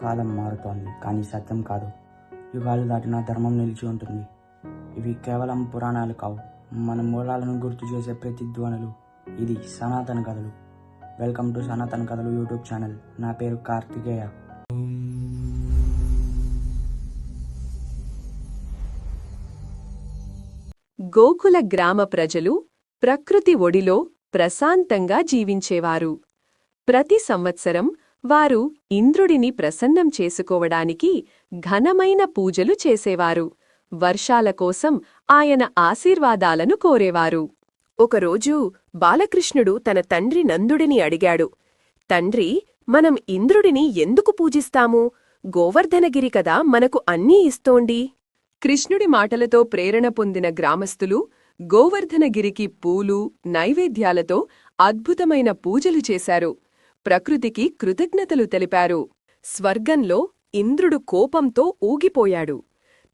కాలం మారుతోంది, కానీ సత్యం కాదు. యుగాలు దాటిన ధర్మం నిలిచి ఉంటుంది. ఇవి కేవలం పురాణాలు కావు, మన మూలాలను గుర్తు చేసే ప్రతిధ్వనులు. ఇది సనాతన కథలు. వెల్కమ్ టు సనాతన కథలు యూట్యూబ్ ఛానల్. నా పేరు కార్తికేయ. గోకుల గ్రామ ప్రజలు ప్రకృతి ఒడిలో ప్రశాంతంగా జీవించేవారు. ప్రతి సంవత్సరం వారు ఇంద్రుడిని ప్రసన్నం చేసుకోవడానికి ఘనమైన పూజలు చేసేవారు. వర్షాల కోసం ఆయన ఆశీర్వాదాలను కోరేవారు. ఒకరోజు బాలకృష్ణుడు తన తండ్రి నందుడిని అడిగాడు, తండ్రి, మనం ఇంద్రుడిని ఎందుకు పూజిస్తాము? గోవర్ధనగిరి కదా మనకు అన్నీ ఇస్తోంది. కృష్ణుడి మాటలతో ప్రేరణ పొందిన గ్రామస్థులు గోవర్ధనగిరికి పూలు, నైవేద్యాలతో అద్భుతమైన పూజలు చేశారు. ప్రకృతికి కృతజ్ఞతలు తెలిపారు. స్వర్గంలో ఇంద్రుడు కోపంతో ఊగిపోయాడు.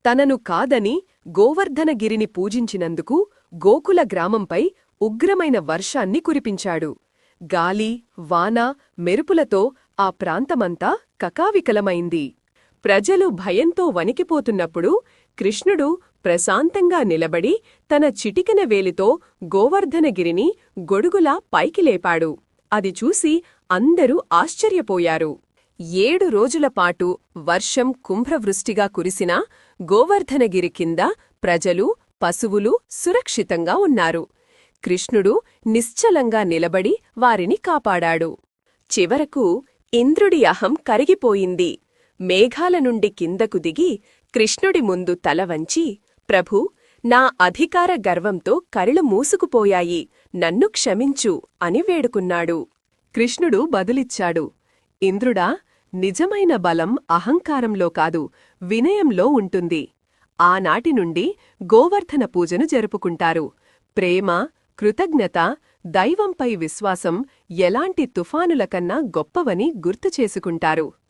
తనను కాదని గోవర్ధనగిరిని పూజించినందుకు గోకుల గ్రామంపై ఉగ్రమైన వర్షాన్ని కురిపించాడు. గాలి, వాన, మెరుపులతో ఆ ప్రాంతమంతా కకావికలమైంది. ప్రజలు భయంతో వణికిపోతున్నప్పుడు కృష్ణుడు ప్రశాంతంగా నిలబడి తన చిటికెన వేలితో గోవర్ధనగిరిని గొడుగులా పైకి లేపాడు. అది చూసి అందరూ ఆశ్చర్యపోయారు. 7 రోజులపాటు వర్షం కుంభవృష్టిగా కురిసినా గోవర్ధనగిరి కింద ప్రజలు, పశువులు సురక్షితంగా ఉన్నారు. కృష్ణుడు నిశ్చలంగా నిలబడి వారిని కాపాడాడు. చివరకు ఇంద్రుడి అహం కరిగిపోయింది. మేఘాల నుండి కిందకు దిగి కృష్ణుడి ముందు తల వంచి, ప్రభూ, నా అధికార గర్వంతో కళ్ళు మూసుకుపోయాయి, నన్ను క్షమించు అని వేడుకున్నాడు. కృష్ణుడు బదులిచ్చాడు, ఇంద్రుడా, నిజమైన బలం అహంకారంలో కాదు, వినయంలో ఉంటుంది. ఆనాటి నుండి గోవర్ధన పూజను జరుపుకుంటారు. ప్రేమ, కృతజ్ఞత, దైవంపై విశ్వాసం ఎలాంటి తుఫానులకన్నా గొప్పవని గుర్తుచేసుకుంటారు.